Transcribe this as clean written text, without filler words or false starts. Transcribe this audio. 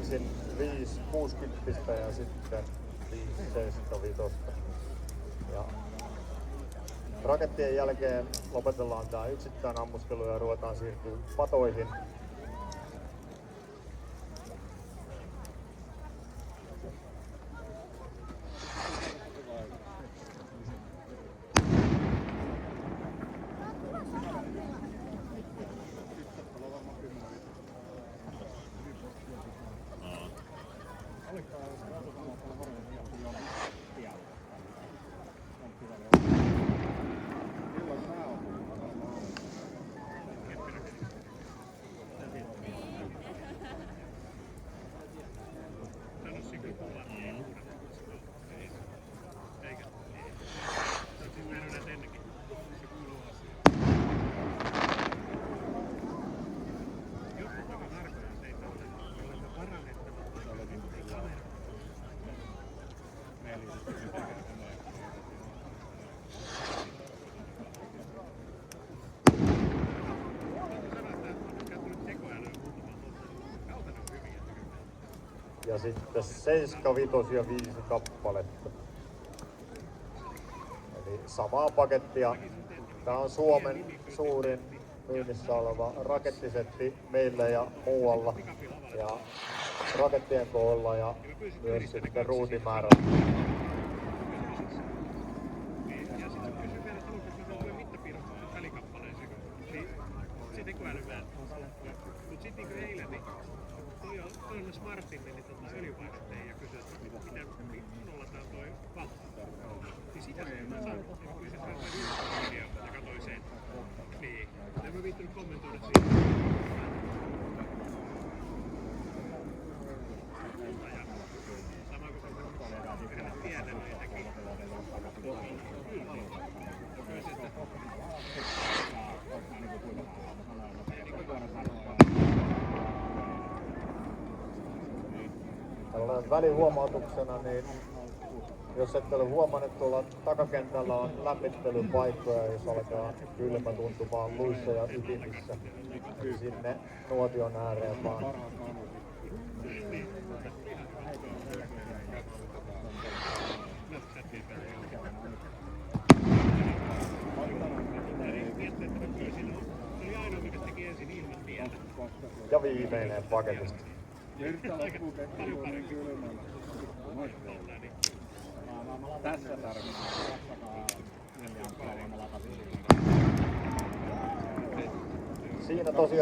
ensin 5 60 ja sitten 5 75. Ja rakettien jälkeen lopetellaan tää yksittäin ammuskelu ja ruvetaan siirtyä patoihin. Ja sitten 75 ja 5 kappaletta. Eli samaa pakettia. Tää on Suomen suurin myynnissä oleva rakettisetti meillä ja muualla. Ja rakettien koolla ja myös sitten ruutimäärällä. Toinen Smartin meni öljyvaihteen ja kysyi, että mitä minulla tää on toi valta. Niin sitä se ei saanut. Kysyi, että on video ja katsoi sen. Niin. En mä viittynyt kommentoida siitä. Sama kuin se yhdellä pienellä ja teki. Kyllä sitä. Tällainen välihuomautuksena, niin jos ette ole huomannut, tuolla takakentällä on lämmittelypaikkoja, jos alkaa kylmä tuntumaan luissa ja ytimissä, niin sinne nuotion ääreen vaan. Ja viimeinen paketista. Tässä tarvitaan. Siinä tosiaan